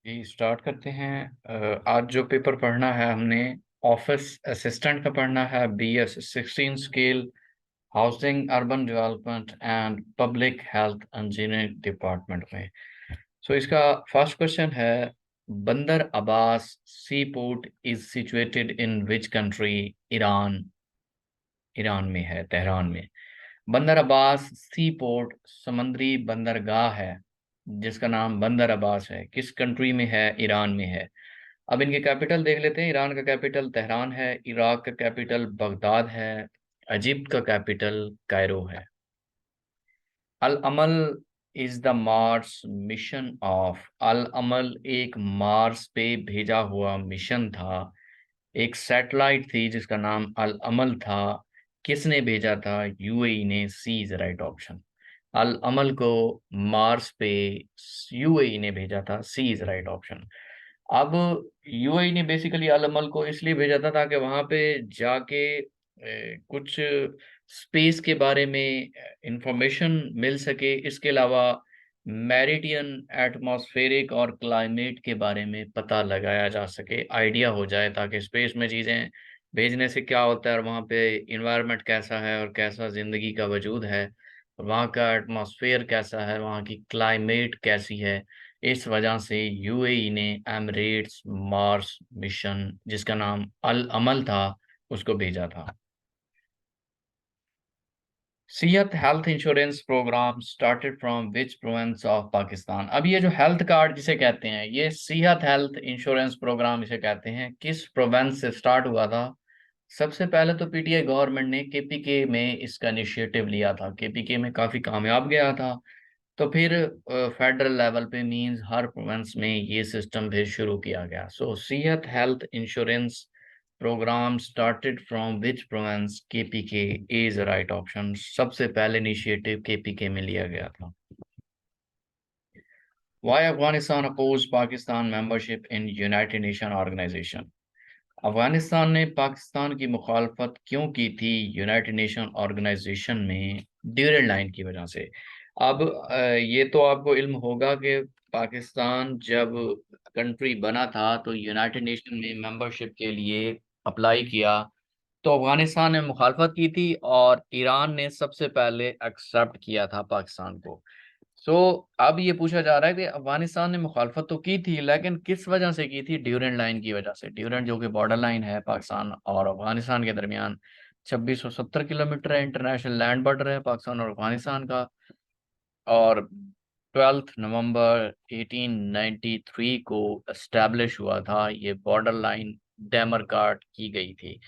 जी start करते हैं। आज जो पेपर पढ़ना है हमने ऑफिस असिस्टेंट का पढ़ना है, BS 16 scale, housing urban development and public health engineering department में। सो इसका फर्स्ट क्वेश्चन है, Bandar Abbas sea port is situated in which country? Iran. Iran में है, तेहरान में। बंदर अब्बास सी पोर्ट समुद्री बंदरगाह है जिसका नाम बंदर अब्बास है, किस कंट्री में है? ईरान में है। अब इनके कैपिटल देख लेते हैं। ईरान का कैपिटल तेहरान है, इराक का कैपिटल बगदाद है, इजिप्ट का कैपिटल कायरो है। Al Amal is the Mars mission of. Al Amal एक मार्स पे भेजा हुआ मिशन था, एक सैटेलाइट थी जिसका नाम अल अमल था। किसने भेजा था? यूएई ने। सी इज राइट ऑप्शन। अल अमल को मार्स पे यूएई ने भेजा था। सी इज राइट ऑप्शन। अब यूएई ने बेसिकली अल अमल को इसलिए भेजा था ताकि वहां पे जाके कुछ स्पेस के बारे में इंफॉर्मेशन मिल सके। इसके अलावा मेरिडियन एटमॉस्फेरिक और क्लाइमेट के बारे में पता लगाया जा सके, आइडिया हो जाए ताकि स्पेस में चीज़ें भेजने से क्या होता है और वहाँ पे इन्वायरमेंट कैसा है और कैसा ज़िंदगी का वजूद है, और वहाँ का एटमॉस्फेयर कैसा है, वहाँ की क्लाइमेट कैसी है। इस वजह से यूएई ने एमिरेट्स मार्स मिशन जिसका नाम अल अमल था उसको भेजा था। Sehat health insurance program started from which province of Pakistan. अब ये जो हेल्थ कार्ड जिसे कहते हैं, ये सियत हेल्थ इंश्योरेंस प्रोग्राम इसे कहते हैं, किस प्रोविंस से स्टार्ट हुआ था? सबसे पहले तो पीटीआई गवर्नमेंट ने केपीके में इसका इनिशिएटिव लिया था, केपीके में काफी कामयाब गया था। तो फिर फेडरल लेवल पे मींस हर प्रोविंस में ये सिस्टम भी शुरू किया गया। So Sehat health insurance program started from which province? KPK is right option. सबसे पहले इनिशिएटिव केपीके में लिया गया था। Why Afghanistan oppose Pakistan membership in United Nation Organization. Afghanistan ने पाकिस्तान की मुखालफत क्यों की थी यूनाइटेड नेशन ऑर्गेनाइजेशन में? ड्यूरेंट लाइन की वजह से। अब ये तो आपको इल्म होगा कि पाकिस्तान जब कंट्री बना था तो यूनाइटेड नेशन में मेंबरशिप के लिए अप्लाई किया, तो अफगानिस्तान ने मुखालफत की थी और ईरान ने सबसे पहले एक्सेप्ट किया था पाकिस्तान को। सो अब ये पूछा जा रहा है कि अफगानिस्तान ने मुखालफत तो की थी लेकिन किस वजह से की थी? ड्यूरेंट लाइन की वजह से। ड्यूरेंट जो कि बॉर्डर लाइन है पाकिस्तान और अफगानिस्तान के दरमियान, 2670 किलोमीटर है, इंटरनेशनल लैंड बॉर्डर है पाकिस्तान और अफगानिस्तान का। और 12 नवंबर 1893 को एस्टेब्लिश हुआ था ये बॉर्डर लाइन, डेमरकाट की गई थी।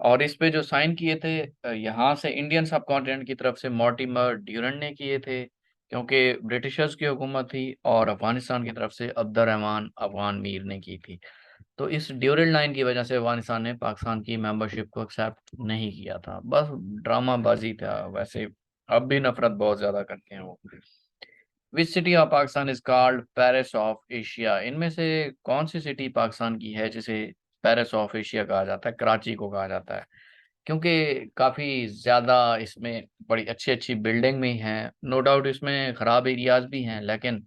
और इस पे जो साइन किए थे यहाँ से इंडियन सब कॉन्टिनेंट की तरफ से मॉर्टिमर ड्यूरेंट ने किए थे, क्योंकि ब्रिटिशर्स की हुकूमत थी, और अफगानिस्तान की तरफ से अब्दुर्रहमान अफगान मीर ने की थी। तो इस ड्यूरेंट लाइन की वजह से अफगानिस्तान ने पाकिस्तान की मेंबरशिप को एक्सेप्ट नहीं किया था। बस ड्रामाबाजी था वैसे। अब भी नफरत बहुत ज्यादा करते हैं वो। Which city of Pakistan is called Paris of Asia. इनमें से कौन सी सिटी पाकिस्तान की है जिसे पेरिस ऑफ एशिया कहा जाता है? कराची को कहा जाता है, क्योंकि काफ़ी ज़्यादा इसमें बड़ी अच्छी अच्छी बिल्डिंग भी हैं। नो डाउट इसमें ख़राब एरियाज भी हैं लेकिन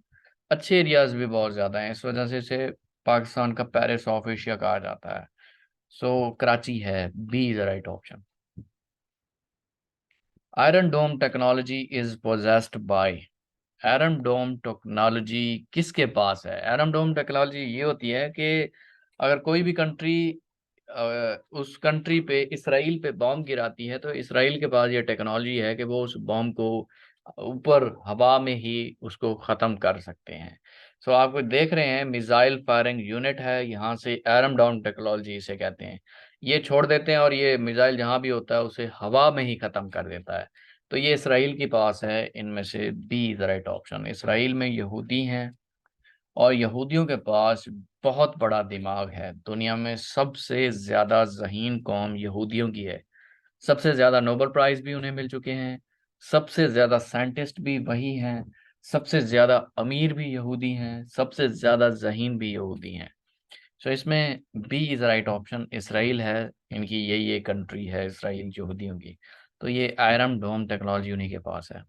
अच्छे एरियाज भी बहुत ज़्यादा हैं, इस वजह से इसे पाकिस्तान का पेरिस ऑफ एशिया कहा जाता है। सो कराची है। B is the right option. Iron Dome technology is possessed by. Iron Dome technology किसके पास है? एरम डोम टेक्नोलॉजी ये होती है कि अगर कोई भी कंट्री उस कंट्री पे, इसराइल पे बॉम्ब गिराती है, तो इसराइल के पास ये टेक्नोलॉजी है कि वो उस बॉम्ब को ऊपर हवा में ही उसको ख़त्म कर सकते हैं। सो आप देख रहे हैं मिसाइल फायरिंग यूनिट है, यहाँ से एरम डोम टेक्नोलॉजी इसे कहते हैं। ये छोड़ देते हैं और ये मिसाइल जहाँ भी होता है उसे हवा में ही ख़त्म कर देता है। तो ये इसराइल के पास है। इनमें से B is the right option. Israel में यहूदी हैं और यहूदियों के पास बहुत बड़ा दिमाग है। दुनिया में सबसे ज्यादा ज़हीन कौम यहूदियों की है। सबसे ज्यादा नोबेल प्राइज भी उन्हें मिल चुके हैं, सबसे ज्यादा साइंटिस्ट भी वही हैं, सबसे ज्यादा अमीर भी यहूदी हैं, सबसे ज्यादा ज़हीन भी यहूदी हैं। सो इसमें B is right option. Israel है, इनकी ये कंट्री है इसराइल यहूदियों की। तो ये आयरन डोम टेक्नोलॉजी उन्हीं के पास है।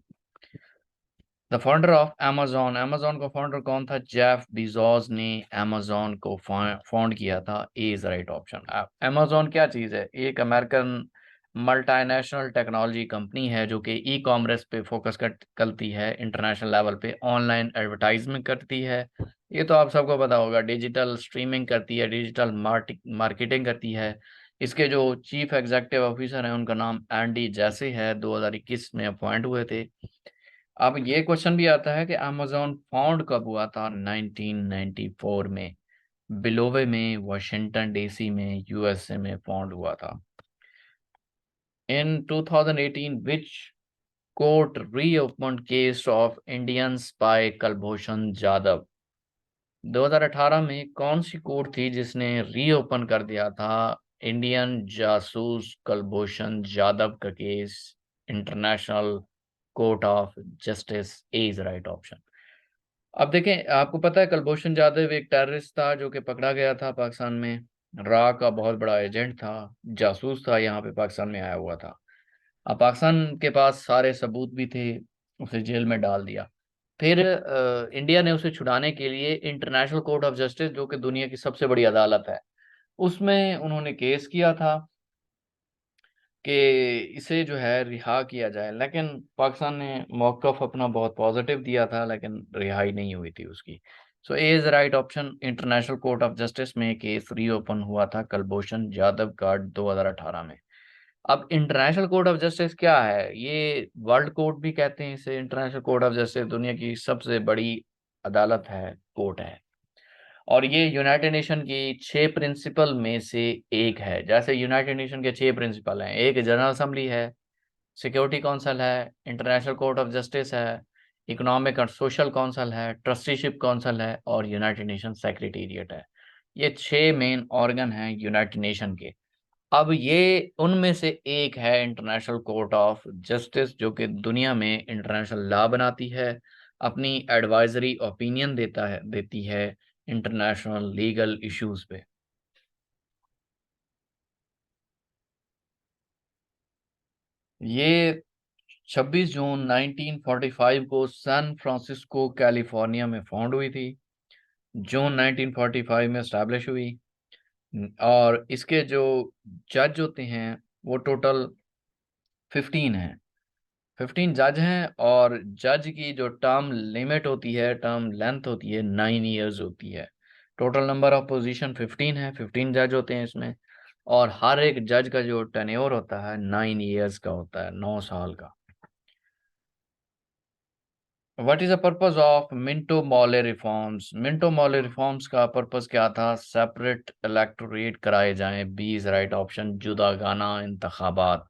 The founder of Amazon, Amazon का फाउंडर कौन था? जेफ बीजोस ने अमेजोन को फाउंड किया था। ए इज राइट ऑप्शन। अमेजोन क्या चीज़ है? एक अमेरिकन मल्टीनेशनल टेक्नोलॉजी कंपनी है जो कि ई कॉमर्स पे फोकस करती है, इंटरनेशनल लेवल पे ऑनलाइन एडवर्टाइजमेंट करती है। ये तो आप सबको पता होगा। डिजिटल स्ट्रीमिंग करती है, डिजिटल मार्केटिंग करती है। इसके जो चीफ एग्जीक्यूटिव ऑफिसर हैं उनका नाम एंडी जैसे है, 2021 में अपॉइंट हुए थे। अब ये क्वेश्चन भी आता है कि अमेजोन फाउंड कब हुआ था? 1994 में, बिलोवे में, वाशिंगटन डीसी में, यूएसए में फाउंड हुआ था। इन 2018 which court reopened case of Indian spy Kulbhushan Jadhav? 2018 में कौन सी कोर्ट थी जिसने रीओपन कर दिया था इंडियन जासूस कुलभूषण जाधव का case? International Court of justice. A is right option. अब देखें, आपको पता है कुलभूषण जाधव एक टेररिस्ट था जो कि पकड़ा गया था पाकिस्तान में। रा का बहुत बड़ा एजेंट था, जासूस था, यहाँ पे पाकिस्तान में आया हुआ था। अब पाकिस्तान के पास सारे सबूत भी थे, उसे जेल में डाल दिया। फिर इंडिया ने उसे छुड़ाने के लिए इंटरनेशनल कोर्ट ऑफ जस्टिस, जो कि दुनिया की सबसे बड़ी अदालत है, उसमें उन्होंने केस किया था कि इसे जो है रिहा किया जाए। लेकिन पाकिस्तान ने मौक़िफ़ अपना बहुत पॉजिटिव दिया था, लेकिन रिहाई नहीं हुई थी उसकी। So A is right option. International Court of Justice में केस रीओपन हुआ था कुलभूषण जाधव का 2018 में। अब इंटरनेशनल कोर्ट ऑफ जस्टिस क्या है? ये वर्ल्ड कोर्ट भी कहते हैं इसे। इंटरनेशनल कोर्ट ऑफ जस्टिस दुनिया की सबसे बड़ी अदालत है, कोर्ट है। और ये यूनाइटेड नेशन की 6 प्रिंसिपल में से एक है। जैसे यूनाइटेड नेशन के 6 प्रिंसिपल हैं, एक जनरल असेंबली है, सिक्योरिटी काउंसिल है, इंटरनेशनल कोर्ट ऑफ जस्टिस है, इकोनॉमिक और सोशल काउंसिल है, ट्रस्टीशिप काउंसिल है और यूनाइटेड नेशन सेक्रेटेरिएट है। ये 6 मेन ऑर्गन हैं यूनाइटेड नेशन के। अब ये उनमें से एक है इंटरनेशनल कोर्ट ऑफ जस्टिस, जो कि दुनिया में इंटरनेशनल लॉ बनाती है, अपनी एडवाइजरी ओपिनियन देती है इंटरनेशनल लीगल इश्यूज पे। ये 26 जून 1945 को सैन फ्रांसिस्को कैलिफोर्निया में फाउंड हुई थी। जून 1945 में स्टैब्लिश हुई। और इसके जो जज होते हैं वो टोटल 15 हैं। 15 जज हैं और जज की जो टर्म लिमिट होती है, टर्म लेंथ होती है, 9 ईयर्स होती है। टोटल नंबर ऑफ पोजीशन 15 है, 15 जज होते हैं इसमें। और हर एक जज का जो टेन्योर होता है 9 ईयर्स का होता है, 9 साल का। What is the purpose of Minto Morley reforms? Minto Morley reforms का पर्पस क्या था? सेपरेट इलेक्टोरेट कराए जाएं। बी इज राइट ऑप्शन, जुदागाना इंतखाबात।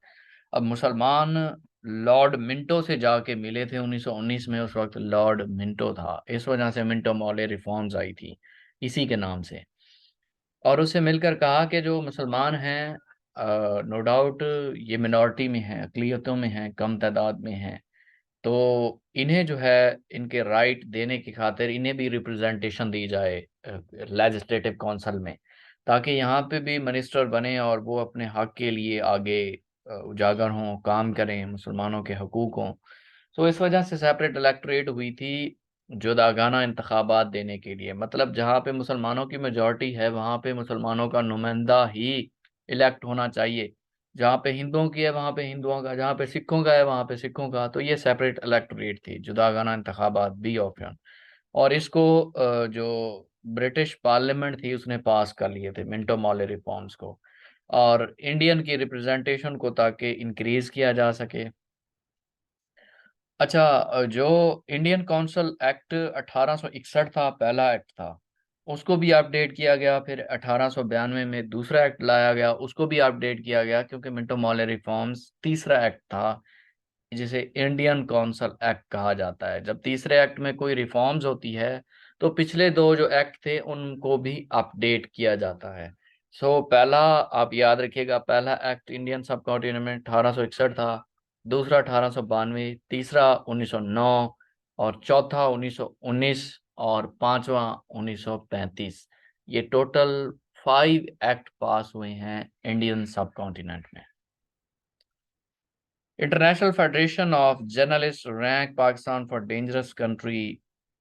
अब मुसलमान लॉर्ड मिंटो से जाके मिले थे 1919 में, उस वक्त लॉर्ड मिंटो था, इस वजह से मिंटो मॉले रिफॉर्म्स आई थी इसी के नाम से। और उससे मिलकर कहा कि जो मुसलमान हैं, नो डाउट ये मिनॉरिटी में हैं, अक़लियतों में हैं, कम तादाद में हैं, तो इन्हें जो है इनके राइट देने की खातिर इन्हें भी रिप्रेजेंटेशन दी जाए लेजिस्लेटिव काउंसिल में, ताकि यहाँ पे भी मिनिस्टर बने और वो अपने हक के लिए आगे उजागर हों, काम करें, मुसलमानों के हकूक़ हों। तो इस वजह से सेपरेट इलेक्टोरेट हुई थी, जुदागाना इंतखाबात देने के लिए। मतलब जहाँ पे मुसलमानों की मेजॉरिटी है वहाँ पे मुसलमानों का नुमाइंदा ही इलेक्ट होना चाहिए। जहाँ पे हिंदुओं की है वहाँ पे हिंदुओं का, जहाँ पे सिखों का है वहाँ पे सिखों का। तो ये सेपरेट इलेक्टोरेट थी, जुदागाना इंतखाबात, बी ऑप्शन। और इसको जो ब्रिटिश पार्लियामेंट थी उसने पास कर लिए थे, मिंटो मॉले रिफॉर्म्स को। और इंडियन की रिप्रेजेंटेशन को ताकि इंक्रीज किया जा सके। अच्छा, जो इंडियन काउंसिल एक्ट 1861 था, पहला एक्ट था, उसको भी अपडेट किया गया। फिर 1892 में दूसरा एक्ट लाया गया, उसको भी अपडेट किया गया, क्योंकि मिंटो मॉले रिफॉर्म्स तीसरा एक्ट था जिसे इंडियन काउंसिल एक्ट कहा जाता है। जब तीसरे एक्ट में कोई रिफॉर्म्स होती है तो पिछले दो जो एक्ट थे उनको भी अपडेट किया जाता है। सो पहला, आप याद रखिएगा, पहला एक्ट इंडियन सब कॉन्टिनेंट में 1861 था, दूसरा 1892, तीसरा 1909 और चौथा 1919 और पांचवा 1935। ये टोटल 5 एक्ट पास हुए हैं इंडियन सब कॉन्टिनेंट में। International federation of journalist rank Pakistan for dangerous country.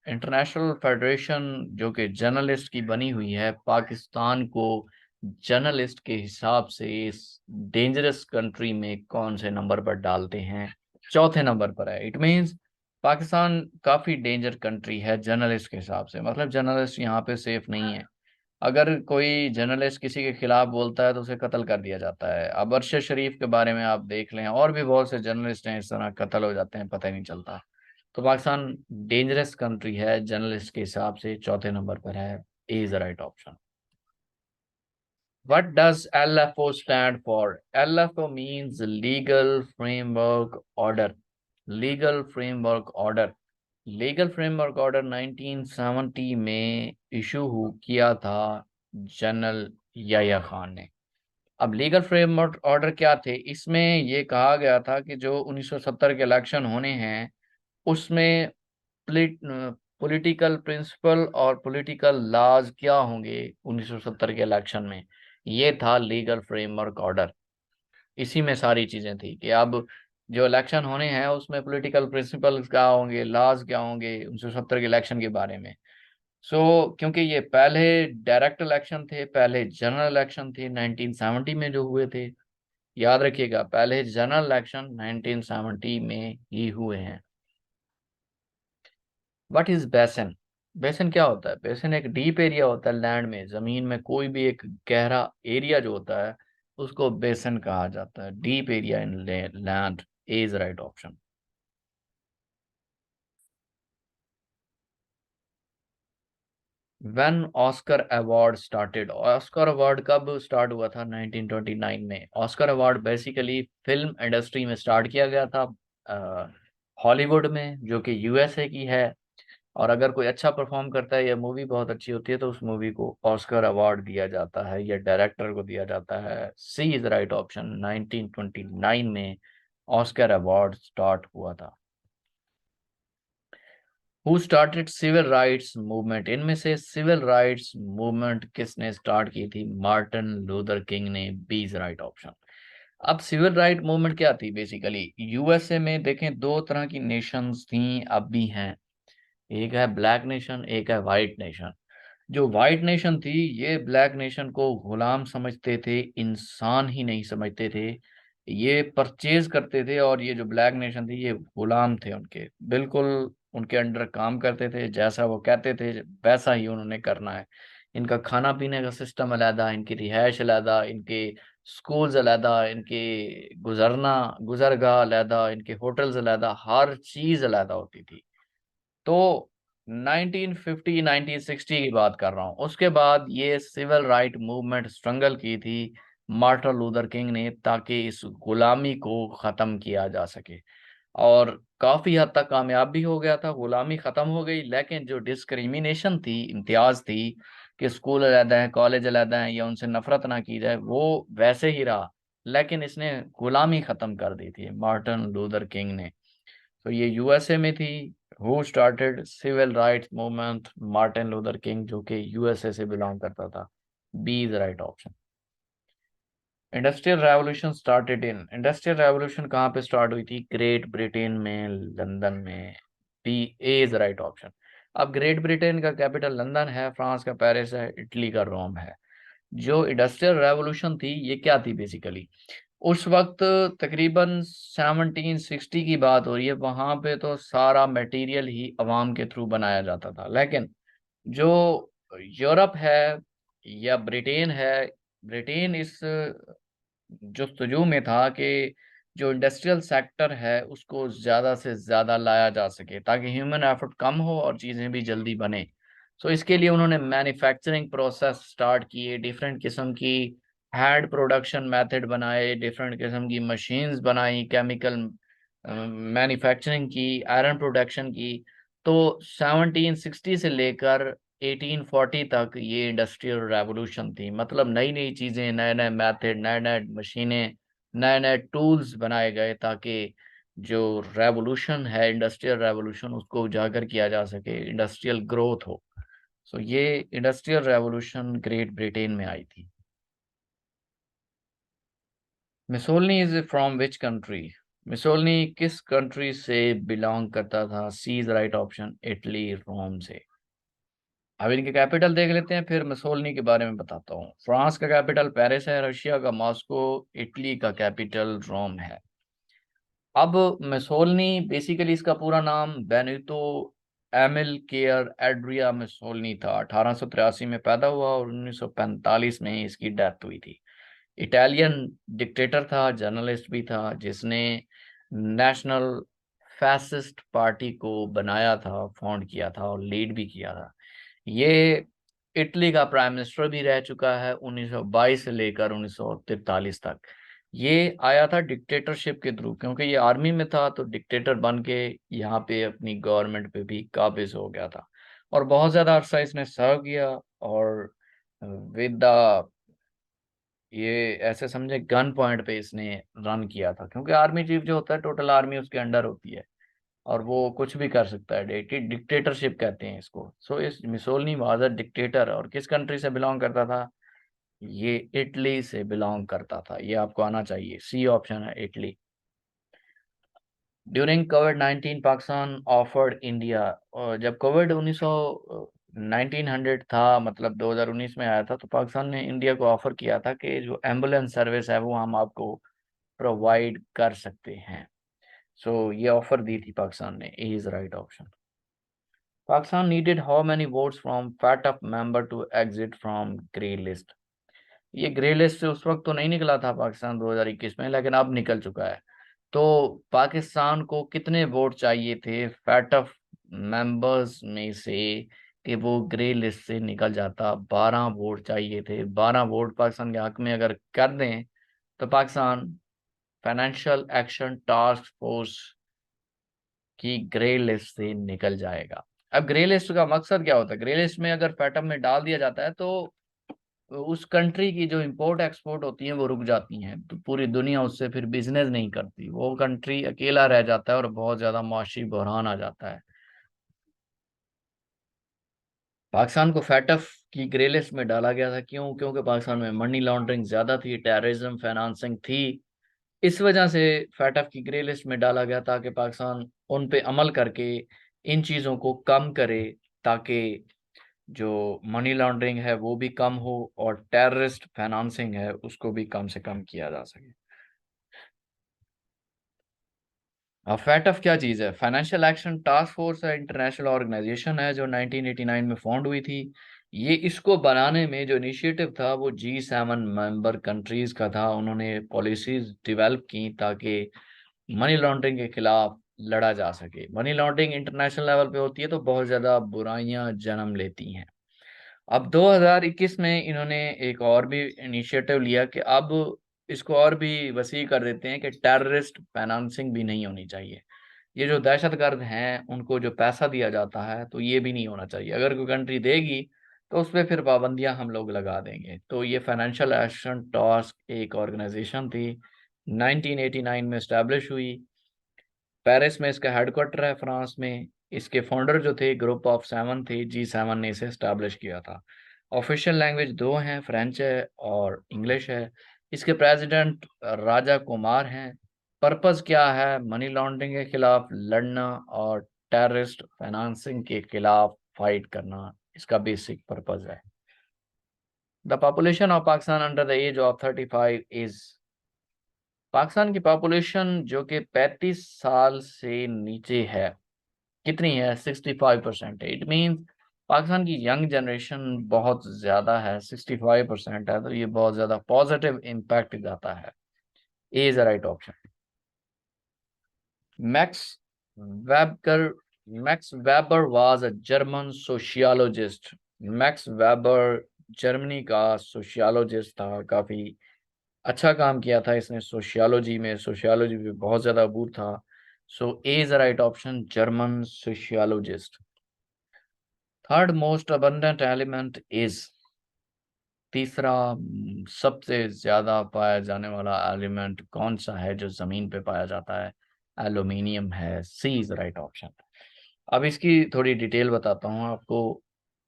International federation जो कि जर्नलिस्ट की बनी हुई है, पाकिस्तान को जर्नलिस्ट के हिसाब से इस डेंजरस कंट्री में कौन से नंबर पर डालते हैं? चौथे नंबर पर है। इट मींस पाकिस्तान काफी डेंजर कंट्री है जर्नलिस्ट के हिसाब से, मतलब जर्नलिस्ट यहाँ पे सेफ नहीं है। अगर कोई जर्नलिस्ट किसी के खिलाफ बोलता है तो उसे कत्ल कर दिया जाता है। अब अरशद शरीफ के बारे में आप देख लें, और भी बहुत से जर्नलिस्ट हैं इस तरह कत्ल हो जाते हैं, पता ही नहीं चलता। तो पाकिस्तान डेंजरस कंट्री है जर्नलिस्ट के हिसाब से, चौथे नंबर पर है। A is the right option. What does LFO stand for? LFO means Legal Framework Order. Legal Framework Order. Legal framework order 1970 में इशू किया था जनरल याया खान ने। अब लीगल फ्रेमवर्क ऑर्डर क्या थे? इसमें ये कहा गया था कि जो 1970 के इलेक्शन होने हैं उसमें पॉलिटिकल प्रिंसिपल और पॉलिटिकल लॉज क्या होंगे 1970 के इलेक्शन में। ये था लीगल फ्रेमवर्क ऑर्डर। इसी में सारी चीजें थी कि अब जो इलेक्शन होने हैं उसमें पॉलिटिकल प्रिंसिपल्स क्या होंगे, लॉज क्या होंगे 1970 के इलेक्शन के बारे में। क्योंकि ये पहले डायरेक्ट इलेक्शन थे, पहले जनरल इलेक्शन थे 1970 में जो हुए थे। याद रखिएगा, पहले जनरल इलेक्शन 1970 में ही हुए हैं। व्हाट इज बेसन? बेसन क्या होता है? बेसन एक डीप एरिया होता है लैंड में, जमीन में कोई भी एक गहरा एरिया जो होता है उसको बेसन कहा जाता है। Deep area in land is right option. When Oscar award started? Oscar award कब स्टार्ट हुआ था? 1929 में। Oscar award basically film industry में स्टार्ट किया गया था हॉलीवुड में, जो कि यूएसए की है। और अगर कोई अच्छा परफॉर्म करता है या मूवी बहुत अच्छी होती है तो उस मूवी को ऑस्कर अवार्ड दिया जाता है या डायरेक्टर को दिया जाता है। C is right option. 1929 में ऑस्कर अवार्ड स्टार्ट हुआ था। Who started civil rights movement? इनमें से सिविल राइट्स मूवमेंट किसने स्टार्ट की थी? मार्टिन लूथर किंग ने। B is right option. अब सिविल राइट मूवमेंट क्या थी? बेसिकली यूएसए में देखें, दो तरह की नेशंस थी, अब भी हैं। एक है ब्लैक नेशन, एक है वाइट नेशन। जो व्हाइट नेशन थी ये ब्लैक नेशन को गुलाम समझते थे, इंसान ही नहीं समझते थे। ये परचेज करते थे, और ये जो ब्लैक नेशन थी ये गुलाम थे उनके, बिल्कुल उनके अंडर काम करते थे। जैसा वो कहते थे वैसा ही उन्होंने करना है। इनका खाना पीने का सिस्टम अलहदा, इनकी रिहाइश अलहदा, इनके स्कूल्स अलहदा, इनके गुजरगाह अलहदा, इनके होटल्स अलहदा, हर चीज अलहदा होती थी। तो 1950 1960 की बात कर रहा हूँ। उसके बाद ये सिविल राइट मूवमेंट स्ट्रगल की थी मार्टिन लूथर किंग ने, ताकि इस गुलामी को खत्म किया जा सके। और काफी हद तक कामयाब भी हो गया था, गुलामी खत्म हो गई। लेकिन जो डिस्क्रिमिनेशन थी, इम्तियाज थी कि स्कूल अलहदा है, कॉलेज अलहदा है, या उनसे नफरत ना की जाए, वो वैसे ही रहा। लेकिन इसने गुलामी खत्म कर दी थी मार्टिन लूथर किंग ने। तो ये यूएसए में थी। Who started civil rights movement? Martin Luther King, जो कि यूएसए से बिलोंग करता था। B is right option. Industrial revolution started in? Industrial revolution कहाँ पे स्टार्ट हुई थी? ग्रेट ब्रिटेन में, लंदन में। B A is right option. अब ग्रेट ब्रिटेन का कैपिटल लंदन है, फ्रांस का पेरिस है, इटली का रोम है। जो इंडस्ट्रियल रेवोल्यूशन थी ये क्या थी बेसिकली? उस वक्त तकरीबन 1760 की बात हो रही है। वहां पे तो सारा मटेरियल ही अवाम के थ्रू बनाया जाता था। लेकिन जो यूरोप है या ब्रिटेन है, ब्रिटेन इस जस्तजू में था कि जो इंडस्ट्रियल सेक्टर है उसको ज्यादा से ज्यादा लाया जा सके, ताकि ह्यूमन एफर्ट कम हो और चीजें भी जल्दी बने। सो इसके लिए उन्होंने मैन्युफैक्चरिंग प्रोसेस स्टार्ट किए, डिफरेंट किस्म की हैंड प्रोडक्शन मेथड बनाए, डिफरेंट किस्म की मशीन्स बनाई, केमिकल मैन्युफैक्चरिंग की, आयरन प्रोडक्शन की। तो 1760 से लेकर 1840 तक ये इंडस्ट्रियल रेवोल्यूशन थी। मतलब नई नई चीजें, नए नए मेथड, नए नए मशीनें, नए नए टूल्स बनाए गए, ताकि जो रेवोल्यूशन है इंडस्ट्रियल रेवोल्यूशन उसको उजागर किया जा सके, इंडस्ट्रियल ग्रोथ हो। सो ये इंडस्ट्रियल रेवोल्यूशन ग्रेट ब्रिटेन में आई थी। मिसोलनी इज फ्रॉम विच कंट्री? मिसोलिनी किस कंट्री से बिलोंग करता था? सी इज राइट ऑप्शन, इटली, रोम से। अब इनके कैपिटल देख लेते हैं, फिर मिसोलिनी के बारे में बताता हूँ। फ्रांस का कैपिटल पेरिस है, रशिया का मॉस्को, इटली का कैपिटल रोम है। अब मिसोलिनी बेसिकली इसका पूरा नाम बेनितो एमिल केयर एड्रिया मिसोलिनी था। 1883 में पैदा हुआ और 1945 में इसकी डेथ हुई थी। इटालियन डिक्टेटर था, जर्नलिस्ट भी था, जिसने नेशनल फैसिस्ट पार्टी को बनाया था, फाउंड किया था और लीड भी किया था। ये इटली का प्राइम मिनिस्टर भी रह चुका है 1922 से लेकर 1943 तक। ये आया था डिक्टेटरशिप के थ्रू, क्योंकि ये आर्मी में था तो डिक्टेटर बन के यहाँ पे अपनी गवर्नमेंट पे भी काबिज हो गया था। और बहुत ज्यादा अरसा इसने सर्व किया। और विद द ये ऐसे समझे गन पॉइंट पे इसने रन किया था, क्योंकि आर्मी चीफ जो होता है टोटल आर्मी उसके अंडर होती है और वो कुछ भी कर सकता है। डिक्टेटरशिप कहते हैं इसको। सो इस मिसोलिनी वाज अ डिक्टेटर। और किस कंट्री से बिलोंग करता था? ये इटली से बिलोंग करता था। ये आपको आना चाहिए, सी ऑप्शन है, Italy. During Covid 19 Pakistan offered India. और जब कोविड 1900 था, मतलब 2019 में आया था, तो पाकिस्तान ने इंडिया को ऑफर किया था कि जो एम्बुलेंस सर्विस है वो हम आपको प्रोवाइड कर सकते हैं। सो ये ऑफर दी थी पाकिस्तान ने। A is right option. Pakistan needed how many votes from FATF member to exit from grey list. ये ग्रे लिस्ट से उस वक्त तो नहीं निकला था पाकिस्तान 2021 में, लेकिन अब निकल चुका है। तो पाकिस्तान को कितने वोट चाहिए थे फैटफ मेंबर्स में से कि वो ग्रे लिस्ट से निकल जाता? 12 वोट चाहिए थे। 12 वोट पाकिस्तान के हक में अगर कर दें तो Pakistan financial action task force की ग्रे लिस्ट से निकल जाएगा। अब ग्रे लिस्ट का मकसद क्या होता है? ग्रे लिस्ट में अगर फैटम में डाल दिया जाता है तो उस कंट्री की जो इंपोर्ट एक्सपोर्ट होती है वो रुक जाती हैं, तो पूरी दुनिया उससे फिर बिजनेस नहीं करती। वो कंट्री अकेला रह जाता है और बहुत ज्यादा मुआशी बहरान आ जाता है। पाकिस्तान को फैटफ की ग्रे लिस्ट में डाला गया था, क्यों? क्योंकि पाकिस्तान में मनी लॉन्ड्रिंग ज्यादा थी, टेररिज्म फाइनेंसिंग थी। इस वजह से फैटफ की ग्रे लिस्ट में डाला गया ताकि पाकिस्तान उन पे अमल करके इन चीज़ों को कम करे, ताकि जो मनी लॉन्ड्रिंग है वो भी कम हो और टेररिस्ट फाइनेंसिंग है उसको भी कम से कम किया जा सके। अब फैटफ क्या चीज़ है? फाइनेंशियल एक्शन टास्क फोर्स है, इंटरनेशनल ऑर्गेनाइजेशन है जो 1989 में फाउंड हुई थी। ये इसको बनाने में जो इनिशिएटिव था वो G7 मेंबर कंट्रीज का था। उन्होंने पॉलिसीज डेवलप की ताकि मनी लॉन्ड्रिंग के खिलाफ लड़ा जा सके। मनी लॉन्ड्रिंग इंटरनेशनल लेवल पे होती है तो बहुत ज्यादा बुराइयां जन्म लेती हैं। अब 2021 में इन्होंने एक और भी इनिशिएटिव लिया कि अब इसको और भी वसी कर देते हैं कि टेररिस्ट फाइनेंसिंग भी नहीं होनी चाहिए। ये जो दहशतगर्द हैं उनको जो पैसा दिया जाता है तो ये भी नहीं होना चाहिए। अगर कोई कंट्री देगी तो उस पर फिर पाबंदियां हम लोग लगा देंगे। तो ये फाइनेंशियल एक्शन टास्क एक ऑर्गेनाइजेशन थी, 1989 में स्टैब्लिश हुई। पेरिस में इसका हेडक्वार्टर है, फ्रांस में। इसके फाउंडर जो थे ग्रुप ऑफ सेवन थे, G7 ने इसे स्टैब्लिश किया था। ऑफिशियल लैंग्वेज दो हैं, फ्रेंच है और इंग्लिश है। इसके प्रेसिडेंट राजा कुमार हैं। पर्पस क्या है? मनी लॉन्ड्रिंग के खिलाफ लड़ना और टेररिस्ट फाइनेंसिंग के खिलाफ फाइट करना, इसका बेसिक पर्पस है। The population of Pakistan under the age of 35 is. Pakistan की पॉपुलेशन जो कि 35 साल से नीचे है, कितनी है? 65% है। इट मीन पाकिस्तान की यंग जनरेशन बहुत ज्यादा है, 65% है, तो ये बहुत ज्यादा पॉजिटिव इम्पैक्ट जाता है। A is the right option. Max Weber Max Weber was a German sociologist. Max Weber Germany का सोशियोलॉजिस्ट था। काफी अच्छा काम किया था इसने सोशियोलॉजी में। सोशियोलॉजी में बहुत ज्यादा अबूर था। So A is the right option, German sociologist. Third most abundant element is. तीसरा सबसे ज्यादा पाया जाने वाला एलिमेंट कौन सा है जो जमीन पे पाया जाता है? एल्यूमिनियम है। C is right option. अब इसकी थोड़ी डिटेल बताता हूँ आपको।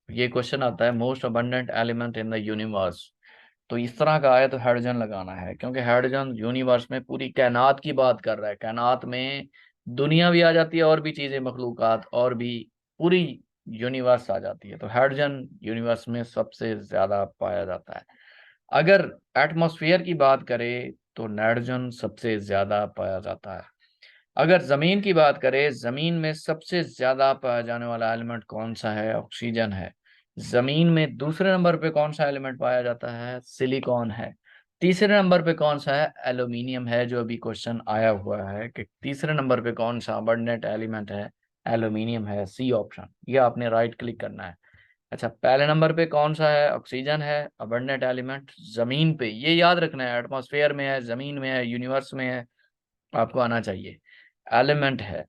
ये क्वेश्चन आता है most abundant element in the universe. तो इस तरह का आए तो हाइड्रोजन लगाना है, क्योंकि हाइड्रोजन यूनिवर्स में पूरी कायनात की बात कर रहा है। कायनात में दुनिया भी आ जाती है, और भी चीजें, मखलूकात, और भी पूरी यूनिवर्स आ जाती है। तो हाइड्रोजन यूनिवर्स में सबसे ज्यादा पाया जाता है। अगर एटमॉस्फेयर की बात करें तो नाइट्रोजन सबसे ज्यादा पाया जाता है। अगर जमीन की बात करें, जमीन में सबसे ज्यादा पाया जाने वाला एलिमेंट कौन सा है? ऑक्सीजन है। जमीन में दूसरे नंबर पे कौन सा एलिमेंट पाया जाता है? सिलिकॉन है। तीसरे नंबर पे कौन सा है? एल्यूमिनियम है, जो अभी क्वेश्चन आया हुआ है कि तीसरे नंबर पे कौन सा अबंडेंट एलिमेंट है? एल्यूमिनियम है, सी ऑप्शन। ये आपने राइट क्लिक करना है। अच्छा, पहले नंबर पे कौन सा है? ऑक्सीजन है, अबंडेंट एलिमेंट जमीन पे। ये याद रखना है, एटमॉस्फेयर में है, जमीन में है, यूनिवर्स में है, आपको आना चाहिए। एलिमेंट है,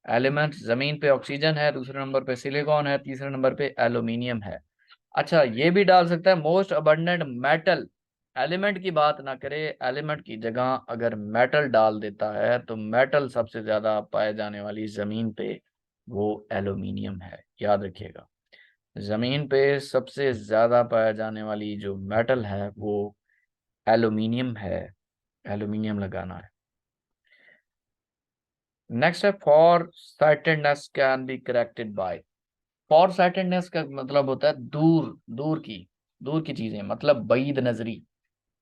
एलिमेंट जमीन पे ऑक्सीजन है, दूसरे नंबर पे सिलिकॉन है, तीसरे नंबर पे एल्यूमिनियम है। अच्छा, ये भी डाल सकता है मोस्ट अबंडेंट मेटल। एलिमेंट की बात ना करे, एलिमेंट की जगह अगर मेटल डाल देता है तो मेटल सबसे ज्यादा पाए जाने वाली जमीन पे वो एल्यूमिनियम है, याद रखिएगा। जमीन पे सबसे ज्यादा पाया जाने वाली जो मेटल है वो एल्यूमिनियम है। एल्यूमिनियम लगाना है। नेक्स्ट है for sightedness can be corrected bye. For sightedness का मतलब होता है दूर, दूर की चीजें, मतलब बईद नजरी।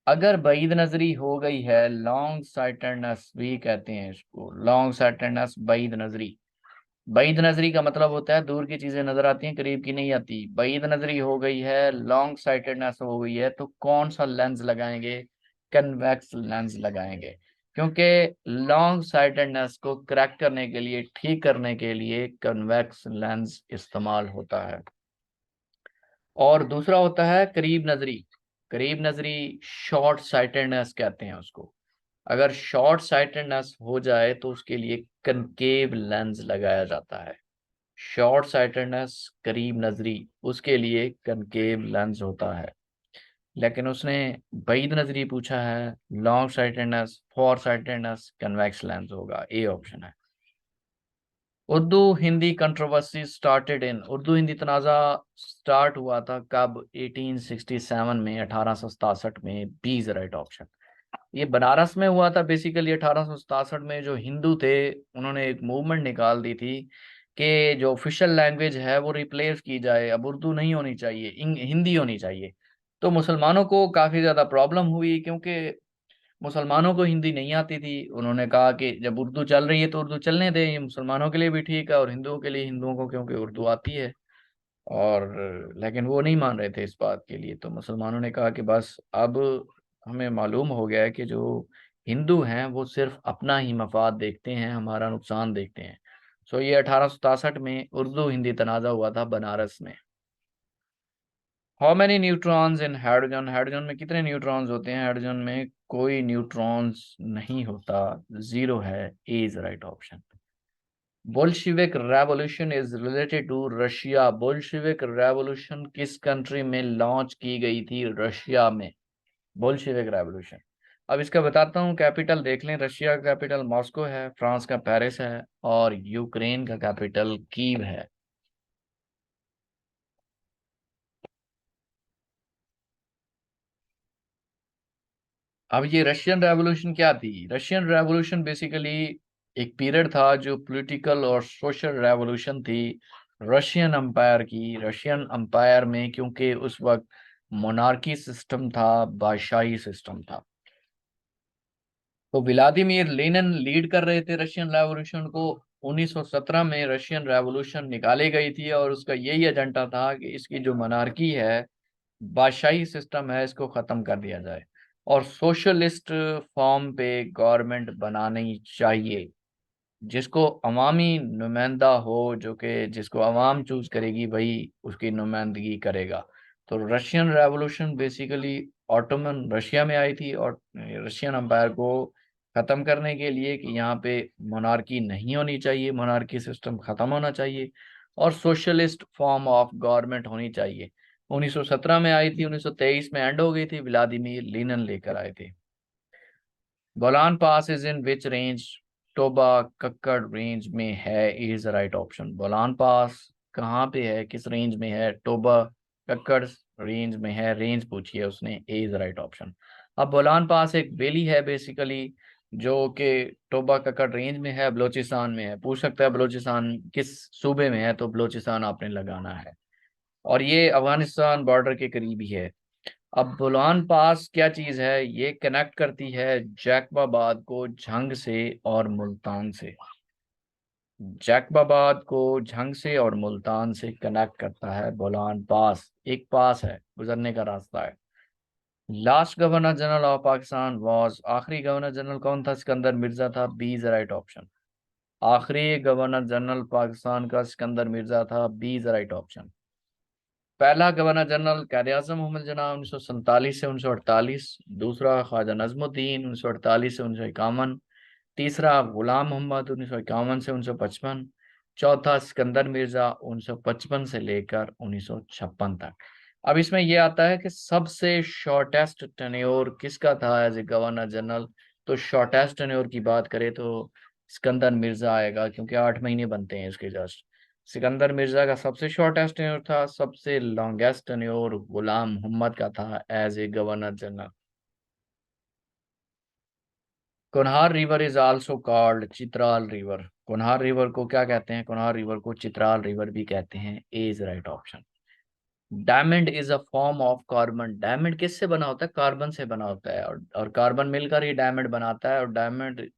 अगर बईद नजरी हो गई है, लॉन्ग साइटेडनेस भी कहते हैं इसको, लॉन्ग साइटेडनेस, बईद नजरी। बईद नजरी का मतलब होता है दूर की चीजें नजर आती हैं, करीब की नहीं आती। बईद नजरी हो गई है, लॉन्ग साइटेडनेस हो गई है, तो कौन सा लेंस लगाएंगे? कन्वेक्स लेंस लगाएंगे। क्योंकि लॉन्ग साइटेडनेस को करेक्ट करने के लिए, ठीक करने के लिए कन्वेक्स लेंस इस्तेमाल होता है। और दूसरा होता है करीब नजरी। करीब नजरी शॉर्ट साइटेडनेस कहते हैं उसको। अगर शॉर्ट साइटेडनेस हो जाए तो उसके लिए कनकेव लेंस लगाया जाता है। शॉर्ट साइटेडनेस, करीब नजरी, उसके लिए कनकेव लेंस होता है। लेकिन उसने बैद नजरी पूछा है, long sightedness, far sightedness, convex lens होगा, ए ऑप्शन है। Urdu Hindi controversy started in, Urdu Hindi तनाज़ा स्टार्ट हुआ था कब? 1867 में, 1867 में, बी इज राइट ऑप्शन। ये बनारस में हुआ था। बेसिकली 1867 में जो हिंदू थे उन्होंने एक मूवमेंट निकाल दी थी कि जो ऑफिशियल लैंग्वेज है वो रिप्लेस की जाए, अब उर्दू नहीं होनी चाहिए, हिंदी होनी चाहिए। तो मुसलमानों को काफ़ी ज़्यादा प्रॉब्लम हुई, क्योंकि मुसलमानों को हिंदी नहीं आती थी। उन्होंने कहा कि जब उर्दू चल रही है तो उर्दू चलने दें, ये मुसलमानों के लिए भी ठीक है और हिंदुओं के लिए, हिंदुओं को क्योंकि उर्दू आती है। और लेकिन वो नहीं मान रहे थे इस बात के लिए। तो मुसलमानों ने कहा कि बस अब हमें मालूम हो गया है कि जो हिंदू हैं वो सिर्फ अपना ही मफाद देखते हैं, हमारा नुकसान देखते हैं। सो ये 1867 में उर्दू हिंदी तनाज़ा हुआ था बनारस में। How many neutrons in hydrogen? Hydrogen में कितने न्यूट्रॉन्स होते हैं? हाइड्रोजन में कोई न्यूट्रॉन्स नहीं होता, जीरो है, A is right option. Bolshevik revolution is related to Russia. Bolshevik revolution किस कंट्री में लॉन्च की गई थी? रशिया में, बोल्शिविक रेवोल्यूशन। अब इसका बताता हूँ, कैपिटल देख लें। रशिया का कैपिटल मॉस्को है, फ्रांस का पेरिस है, और यूक्रेन का कैपिटल कीव है। अब ये रशियन रेवोल्यूशन क्या थी? रशियन रेवोल्यूशन बेसिकली एक पीरियड था जो पॉलिटिकल और सोशल रेवोल्यूशन थी रशियन अंपायर की। रशियन अंपायर में क्योंकि उस वक्त मोनार्की सिस्टम था, बादशाही सिस्टम था, तो व्लादिमीर लेनिन लीड कर रहे थे रशियन रेवोल्यूशन को। 1917 में रशियन रेवोल्यूशन निकाली गई थी और उसका यही एजेंडा था कि इसकी जो मोनार्की है, बादशाही सिस्टम है, इसको खत्म कर दिया जाए और सोशलिस्ट फॉर्म पे गवर्नमेंट बनानी चाहिए, जिसको अवामी नुमाइंदा हो, जो कि जिसको अवाम चूज करेगी वही उसकी नुमाइंदगी करेगा। तो Russian revolution basically Ottoman Russia में आई थी और रशियन अम्पायर को खत्म करने के लिए कि यहाँ पे मोनार्की नहीं होनी चाहिए, मोनार्की सिस्टम खत्म होना चाहिए और सोशलिस्ट फॉर्म ऑफ गवर्नमेंट होनी चाहिए। 1917 में आई थी, 1923 में एंड हो गई थी, व्लादिमीर लेनिन लेकर आए थे। Golan pass is in which range? Toba Kakkar range में है, इज राइट ऑप्शन। गोलान पास कहाँ पे है, किस रेंज में है? टोबा कक्कड़ रेंज में है, रेंज पूछी है उसने, ए इज राइट ऑप्शन। अब बोलान पास एक वैली है बेसिकली, जो कि टोबा कक्कड़ रेंज में है, बलोचिस्तान में है। पूछ सकता है बलोचिस्तान किस सूबे में है, तो बलोचिस्तान आपने लगाना है। और ये अफगानिस्तान बॉर्डर के करीब ही है। अब बोलान पास क्या चीज है, ये कनेक्ट करती है जैकबाबाद को झंग से और मुल्तान से। जैकबाबाद को झंग से और मुल्तान से कनेक्ट करता है बोलान पास, एक पास है, गुजरने का रास्ता है। Last governor general of Pakistan was, आखिरी गवर्नर जनरल कौन था? सिकंदर मिर्जा था, बी इज राइट ऑप्शन। आखिरी गवर्नर जनरल पाकिस्तान का सिकंदर मिर्जा था, बी इज राइट ऑप्शन। पहला गवर्नर जनरल कायद आज़म मोहम्मद जिन्ना 1947 से 1948। दूसरा ख्वाजा नजमुद्दीन 1948 से 1951। तीसरा गुलाम मोहम्मद 1951 से 1955। चौथा सिकंदर मिर्जा 1955 से लेकर 1956 तक। अब इसमें यह आता है कि सबसे शॉर्टेस्ट टेन्योर किसका था एज ए गवर्नर जनरल। तो शॉर्टेस्ट टेन्योर की बात करें तो सिकंदर मिर्जा आएगा, क्योंकि 8 महीने बनते हैं इसके जस्ट। सिकंदर मिर्जा का सबसे शॉर्टेस्ट टेन्योर था, सबसे लॉन्गेस्ट टेन्योर गुलाम मोहम्मद का था as a governor general. Kunhar river is also called Chitral river. Kunhar river को क्या कहते हैं? कुनहार रिवर को चित्राल रिवर भी कहते हैं, A is right option. Diamond is a form of carbon. Diamond किससे बना होता है? कार्बन से बना होता है, और कार्बन मिलकर ही डायमंड बनाता है। और डायमंड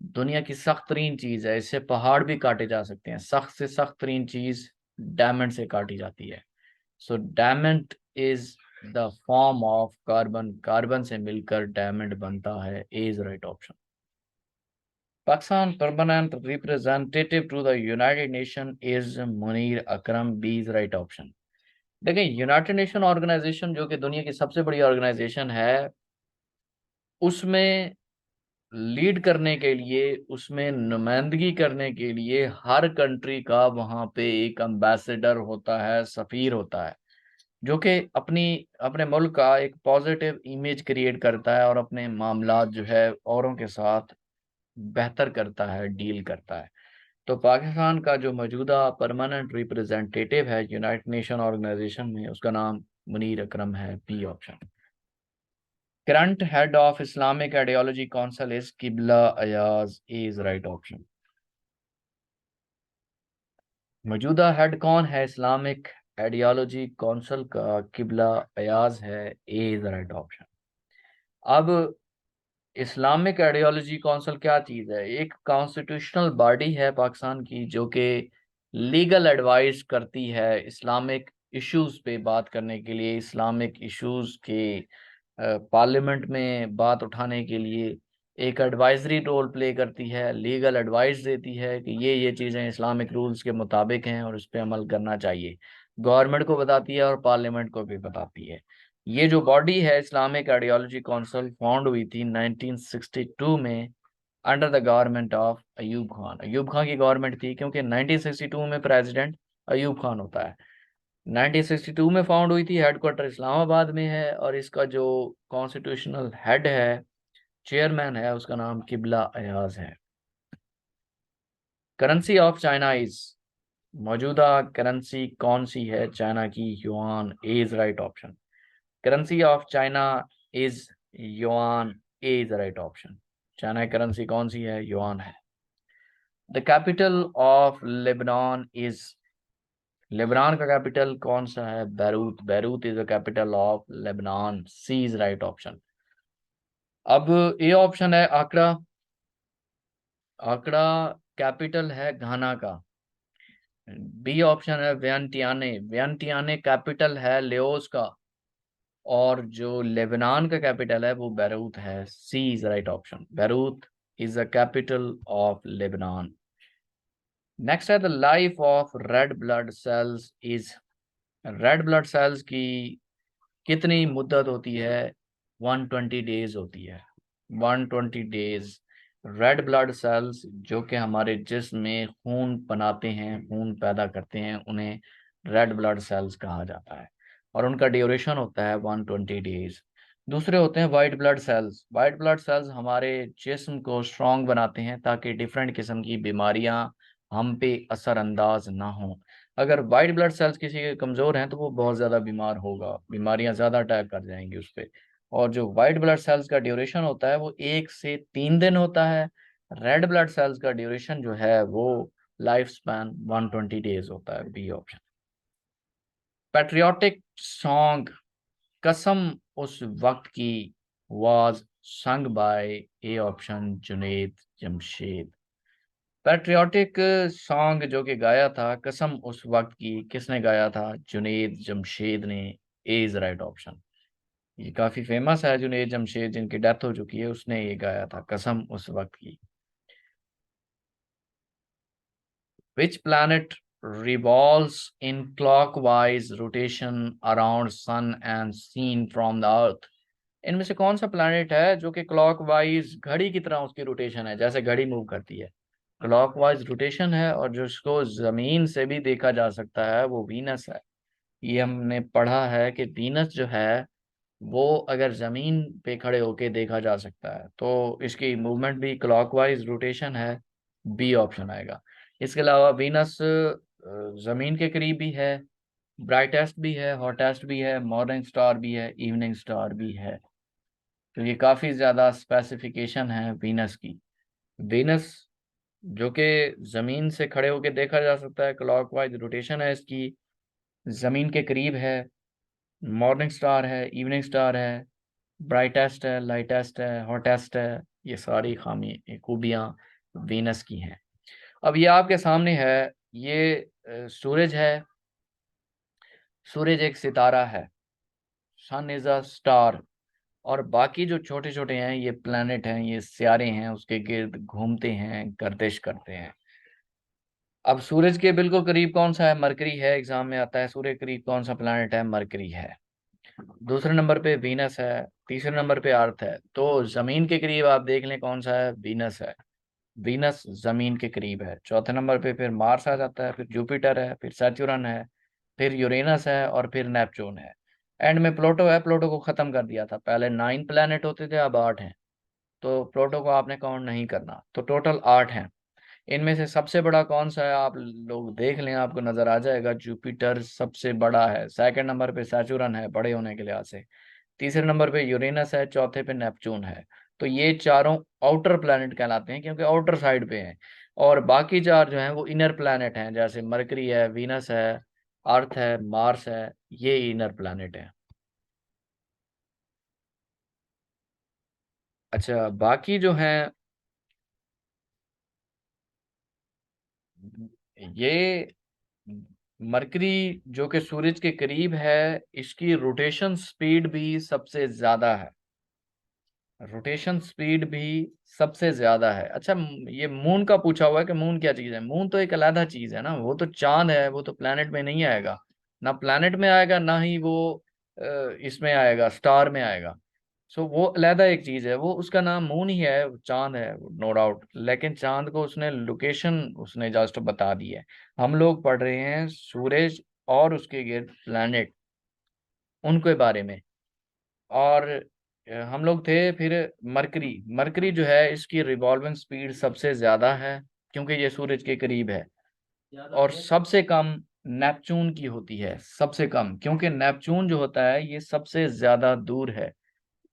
दुनिया की सख्त तरीन चीज है, इससे पहाड़ भी काटे जा सकते हैं। सख्त से सख्त तरीन चीज डायमंड से काटी जाती है। So diamond is the form of carbon, carbon से मिलकर डायमंड बनता है, A is right option. Pakistan permanent representative to the United Nation is Munir Akram, B is right option. देखिए, यूनाइटेड नेशन ऑर्गेनाइजेशन जो कि दुनिया की सबसे बड़ी ऑर्गेनाइजेशन है, उसमें लीड करने के लिए, उसमें नुमाइंदगी करने के लिए हर कंट्री का वहां पे एक एम्बेसडर होता है, सफीर होता है, जो कि अपनी अपने मुल्क का एक पॉजिटिव इमेज क्रिएट करता है और अपने मामलात जो है औरों के साथ बेहतर करता है, डील करता है। तो पाकिस्तान का जो मौजूदा परमानेंट रिप्रेजेंटेटिव है यूनाइटेड नेशन ऑर्गेनाइजेशन में, उसका नाम मुनीर अकरम है, B option. Current head of Islamic ideology council is Qibla Ayaz, is right option. मौजूदा हेड कौन है इस्लामिक आइडियोलॉजी काउंसिल का? किबला अयाज है, ए इज राइट ऑप्शन। अब इस्लामिक आइडियोलॉजी काउंसिल क्या चीज़ है? एक कॉन्स्टिट्यूशनल बॉडी है पाकिस्तान की, जो कि लीगल एडवाइस करती है इस्लामिक इश्यूज पे बात करने के लिए, इस्लामिक इश्यूज के पार्लियामेंट में बात उठाने के लिए एक एडवाइजरी रोल प्ले करती है, लीगल एडवाइस देती है कि ये चीज़ें इस्लामिक रूल्स के मुताबिक हैं और इस पे अमल करना चाहिए। गवर्नमेंट को बताती है और पार्लियामेंट को भी बताती है। ये जो बॉडी है इस्लामिक आइडियोलॉजी काउंसिल, फाउंड हुई थी 1962 में under the government of Ayub Khan. Ayub Khan की गवर्नमेंट थी, क्योंकि 1962 में प्रेसिडेंट अयूब खान होता है। 1962 में फाउंड हुई थी, हेडक्वार्टर इस्लामाबाद में है, और इसका जो कॉन्स्टिट्यूशनल हेड है, चेयरमैन है, उसका नाम किबला अयाज है। करेंसी ऑफ चाइना इज, मौजूदा करेंसी कौन सी है चाइना की? Yuan, is right option. Currency of China is yuan, is right option. China की करेंसी कौन सी है? युआन है। The capital of Lebanon is, Lebanon का कैपिटल कौन सा है? Beirut, Beirut is the capital of Lebanon, C is right option. अब ए ऑप्शन है आकड़ा, आकड़ा कैपिटल है घाना का। बी ऑप्शन है वियंटियाने, वियंटियाने कैपिटल है लेओस का। और जो लेबनान का कैपिटल है वो बैरूत है, C is right option. Beirut is the capital of Lebanon. Next है the life of red blood cells is, red blood cells की कितनी मुद्दत होती है? 120 डेज होती है, 120 डेज। रेड ब्लड सेल्स जो कि हमारे जिस्म में खून बनाते हैं, खून पैदा करते हैं, उन्हें रेड ब्लड सेल्स कहा जाता है, और उनका ड्यूरेशन होता है 120 डेज। दूसरे होते हैं white blood cells. White blood cells हमारे जिस्म को स्ट्रांग बनाते हैं ताकि डिफरेंट किस्म की बीमारियां हम पे असरअंदाज ना हों। अगर वाइट ब्लड सेल्स किसी के कमजोर हैं तो वो बहुत ज्यादा बीमार होगा, बीमारियां ज्यादा अटैक कर जाएंगी उस पे। और जो वाइट ब्लड सेल्स का ड्यूरेशन होता है वो 1 से 3 दिन होता है। रेड ब्लड सेल्स का ड्यूरेशन जो है वो लाइफ स्पैन 120 डेज होता है। B option. पैट्रियोटिक सॉन्ग कसम उस वक्त की was sung by A option Junaid Jamshed. Patriotic song जो कि गाया था कसम उस वक्त की, किसने गाया था? जुनेद जमशेद ने। A is right option. ये काफी फेमस है, जुनेद जमशेद जिनकी डेथ हो चुकी है, उसने ये गाया था कसम उस वक्त की। विच planet revolves in clockwise rotation around sun and seen from the earth? इनमें से कौन सा प्लैनेट है जो कि क्लॉकवाइज घड़ी की तरह उसकी रोटेशन है, जैसे घड़ी मूव करती है, क्लॉकवाइज रोटेशन है, और जो इसको जमीन से भी देखा जा सकता है वो वीनस है। ये हमने पढ़ा है कि वीनस जो है वो अगर जमीन पे खड़े होके देखा जा सकता है तो इसकी मूवमेंट भी क्लॉकवाइज रोटेशन है। बी ऑप्शन आएगा। इसके अलावा वीनस जमीन के करीब भी है, ब्राइटेस्ट भी है, हॉटेस्ट भी है, मॉर्निंग स्टार भी है, इवनिंग स्टार भी है। तो ये काफी ज्यादा स्पेसिफिकेशन है वीनस की। वीनस जो कि जमीन से खड़े होकर देखा जा सकता है, क्लॉकवाइज रोटेशन है इसकी, जमीन के करीब है, मॉर्निंग स्टार है, इवनिंग स्टार है, ब्राइटेस्ट है, लाइटेस्ट है, हॉटेस्ट है। ये सारी खामी खूबियां वीनस की हैं। अब ये आपके सामने है, ये सूरज है। सूरज एक सितारा है, सन इज अ स्टार। और बाकी जो छोटे छोटे हैं ये प्लैनेट हैं, ये सियारे हैं, उसके गिर्द घूमते हैं, गर्दिश करते हैं। अब सूरज के बिल्कुल करीब कौन सा है? मरकरी है, एग्जाम में आता है। सूर्य के करीब कौन सा प्लैनेट है? मरकरी है। दूसरे नंबर पे वीनस है। तीसरे नंबर पे अर्थ है। तो जमीन के करीब आप देख लें कौन सा है? वीनस है। वीनस जमीन के करीब है। चौथे नंबर पे फिर मार्स आ जाता है, फिर जुपिटर है, फिर सैटर्न है, फिर यूरेनस है, और फिर नेपच्यून है। एंड में प्लूटो है। प्लूटो को खत्म कर दिया था, पहले 9 प्लैनेट होते थे, अब 8 हैं। तो प्लूटो को आपने काउंट नहीं करना, तो टोटल 8 हैं। इनमें से सबसे बड़ा कौन सा है? आप लोग देख लें, आपको नजर आ जाएगा, जुपिटर सबसे बड़ा है। सेकंड नंबर पे सैटर्न है बड़े होने के लिहाज से। तीसरे नंबर पे यूरेनस है, चौथे पे नेपच्यून है। तो ये चारों आउटर प्लैनेट कहलाते हैं क्योंकि आउटर साइड पे हैं। और बाकी 4 जो हैं वो इनर प्लैनेट हैं, जैसे मरकरी है, वीनस है, अर्थ है, मार्स है। ये इनर प्लैनेट है। अच्छा, बाकी जो हैं ये मरकरी जो कि सूरज के करीब है, इसकी रोटेशन स्पीड भी सबसे ज्यादा है। रोटेशन स्पीड भी सबसे ज्यादा है। अच्छा, ये मून का पूछा हुआ है कि मून क्या चीज है? मून तो एक अलग चीज है ना, वो तो चांद है, वो तो प्लेनेट में नहीं आएगा। ना प्लेनेट में आएगा, ना ही वो इसमें आएगा, स्टार में आएगा। सो वो अलहदा एक चीज है, वो उसका नाम मून ही है, वो चांद है, नो डाउट। लेकिन चांद को उसने लोकेशन उसने जस्ट बता दी है। हम लोग पढ़ रहे हैं सूरज और उसके गिर्द प्लैनेट, उनके बारे में। और हम लोग थे फिर मरकरी। मरकरी जो है इसकी रिवॉल्विंग स्पीड सबसे ज्यादा है क्योंकि ये सूरज के करीब है। और सबसे कम नेपच्यून की होती है, सबसे कम, क्योंकि नेपच्यून जो होता है ये सबसे ज्यादा दूर है।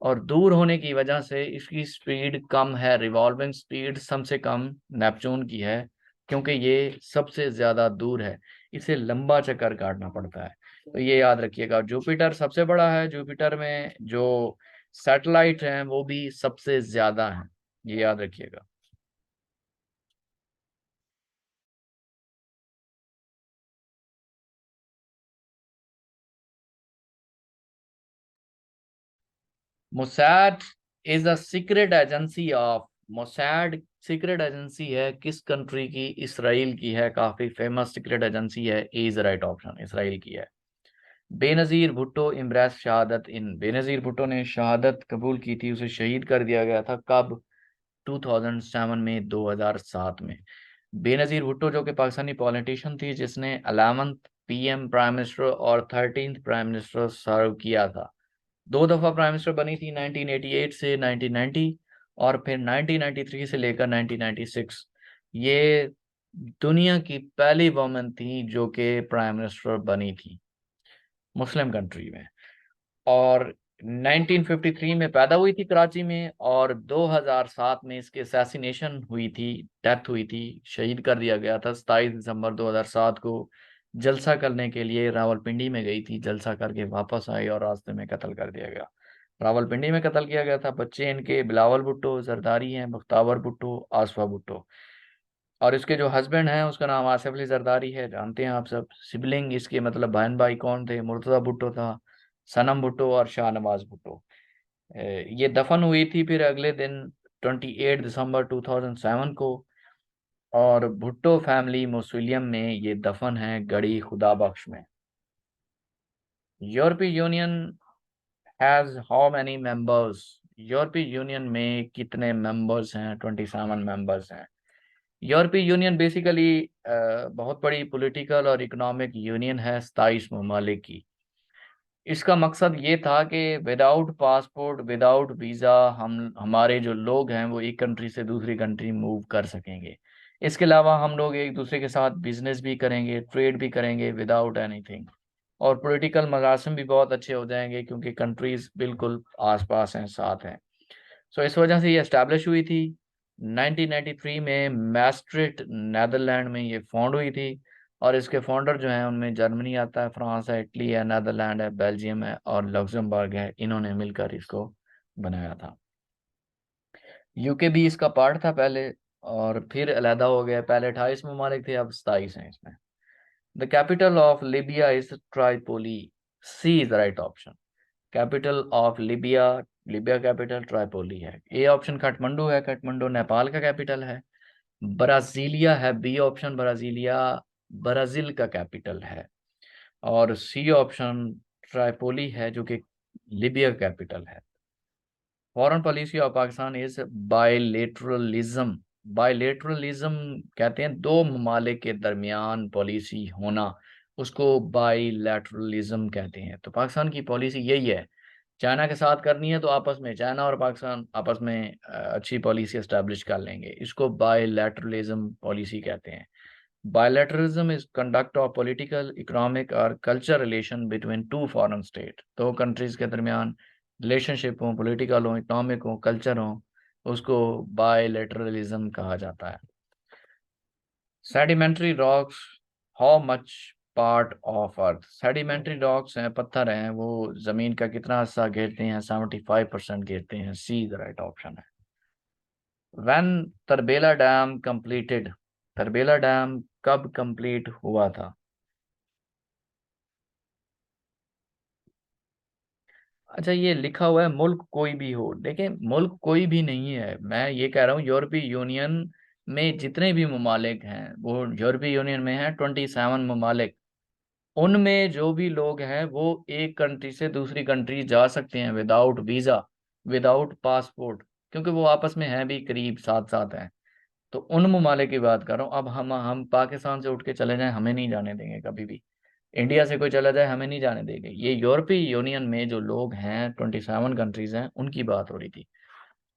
और दूर होने की वजह से इसकी स्पीड कम है, रिवॉल्विंग स्पीड सबसे कम नेपच्यून की है, क्योंकि ये सबसे ज्यादा दूर है, इसे लंबा चक्कर काटना पड़ता है। तो ये याद रखिएगा। जुपिटर सबसे बड़ा है, जुपिटर में जो सैटेलाइट हैं वो भी सबसे ज्यादा हैं, ये याद रखिएगा। Mossad is a secret agency of. Mossad secret agency है किस कंट्री की? इसराइल की है, काफी फेमस सीक्रेट एजेंसी है। इज राइट ऑप्शन, इसराइल की है। बेनजीर भुट्टो इम्प्रेस शहादत इन। बेनजीर भुट्टो ने शहादत कबूल की थी, उसे शहीद कर दिया गया था कब? 2007 में, 2007 में। बेनजीर भुट्टो जो कि पाकिस्तानी पॉलिटिशियन थी जिसने 11th पीएम प्राइम मिनिस्टर और 13th प्राइम मिनिस्टर सर्व किया था। 2 दफा प्राइम मिनिस्टर बनी थी, 1988 से 1990, और फिर 1993 से लेकर 1996। ये दुनिया की पहली वुमन थी जो कि प्राइम मिनिस्टर बनी थी मुस्लिम कंट्री में। और 1953 में पैदा हुई थी कराची में, और 2007 में इसकी असैसिनेशन हुई थी, डेथ हुई थी, शहीद कर दिया गया था 27 दिसंबर 2007 को। जलसा करने के लिए रावलपिंडी में गई थी, जलसा करके वापस आई और रास्ते में कत्ल कर दिया गया। रावलपिंडी में कत्ल किया गया था। बच्चे इनके बिलावल भुट्टो जरदारी हैं, बख्तावर भुट्टो, आसफा भुट्टो। और इसके जो हस्बैंड हैं उसका नाम आसिफ अली जरदारी है, जानते हैं आप सब। सिबलिंग इसके मतलब बहन भाई कौन थे? मुर्तजा भुट्टो था, सनम भुट्टो और शाहनवाज भुट्टो। ये दफन हुई थी फिर अगले दिन 28 दिसंबर 2007 को। और भुट्टो फैमिली मुसलियम में ये दफन है गड़ी खुदा बख्श में। यूरोपीय union has how many members? यूरोपीय यूनियन में कितने मेंबर्स हैं? 27 मेंबर्स हैं। यूरोपीय यूनियन बेसिकली बहुत बड़ी पॉलिटिकल और इकोनॉमिक यूनियन है 27 ममालिक की। इसका मकसद ये था कि विदाउट पासपोर्ट, विदाउट वीज़ा हम हमारे जो लोग हैं वो एक कंट्री से दूसरी कंट्री मूव कर सकेंगे। इसके अलावा हम लोग एक दूसरे के साथ बिजनेस भी करेंगे, ट्रेड भी करेंगे विदाउट एनीथिंग। और पॉलिटिकल मरासम भी बहुत अच्छे हो जाएंगे क्योंकि कंट्रीज बिल्कुल आसपास हैं, साथ हैं। सो इस वजह से ये एस्टैब्लिश हुई थी। 1993 में मैस्ट्रिट नेदरलैंड में ये फाउंड हुई थी। और इसके फाउंडर जो हैं उनमें जर्मनी आता है, फ्रांस है, इटली है, नेदरलैंड है, बेल्जियम है और लग्जमबर्ग है। इन्होंने मिलकर इसको बनाया था। यूके भी इसका पार्ट था पहले, और फिर अलहदा हो गया। पहले 28 ममालिक थे, अब 27 हैं इसमें। The capital of Libya is Tripoli. C is the right option. Capital of Libya, Libya capital Tripoli है। ए ऑप्शन काठमांडू है, काठमांडू नेपाल का कैपिटल है। ब्राजीलिया है बी ऑप्शन, ब्राजीलिया ब्राजील का कैपिटल है। और सी ऑप्शन ट्राइपोली है जो कि लिबिया कैपिटल है। Foreign policy of Pakistan is bilateralism. Bilateralism कहते हैं दो ममालिक के दरमियान पॉलिसी होना, उसको बायलेटरलिज्म कहते हैं। तो पाकिस्तान की पॉलिसी यही है। चाइना के साथ करनी है तो आपस में चाइना और पाकिस्तान आपस में अच्छी पॉलिसी एस्टेब्लिश कर लेंगे। इसको बायलैटरलिज्म पॉलिसी कहते हैं। Bilateralism is conduct of political, economic और culture relation between two foreign state. दो कंट्रीज के दरमियान रिलेशनशिप हो, पॉलिटिकल हो, इकोनॉमिक हो, कल्चर हो, उसको बायलैटरलिज्म कहा जाता है। Sedimentary rocks, how much part of earth? Sedimentary rocks हैं, पत्थर हैं, वो जमीन का कितना हिस्सा घेरते हैं? 75% घेरते हैं। सी द राइट ऑप्शन है। When Tarbela dam completed? Tarbela dam कब कंप्लीट हुआ था? अच्छा, ये लिखा हुआ है मुल्क कोई भी हो। देखिए, मुल्क कोई भी नहीं है। मैं ये कह रहा हूँ यूरोपीय यूनियन में जितने भी ममालिक हैं वो यूरोपीय यूनियन में हैं 27 ममालिक। उनमें जो भी लोग हैं वो एक कंट्री से दूसरी कंट्री जा सकते हैं विदाउट वीजा, विदाउट पासपोर्ट, क्योंकि वो आपस में हैं भी करीब साथ साथ हैं। तो उन ममालिक की बात कर रहा हूँ। अब हम पाकिस्तान से उठ के चले जाएं, हमें नहीं जाने देंगे कभी भी। इंडिया से कोई चला जाए, हमें नहीं जाने देंगे। ये यूरोपीय यूनियन में जो लोग हैं 27 कंट्रीज हैं, उनकी बात हो रही थी।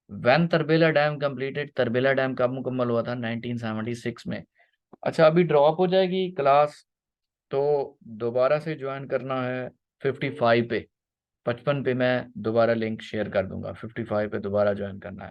When Tarbela dam completed? Tarbela dam कब मुकम्मल हुआ था? 1976 में। अच्छा, अभी ड्रॉप हो जाएगी क्लास, तो दोबारा से ज्वाइन करना है 55 पे। 55 पे मैं दोबारा लिंक शेयर कर दूंगा, 55 पे दोबारा ज्वाइन करना है।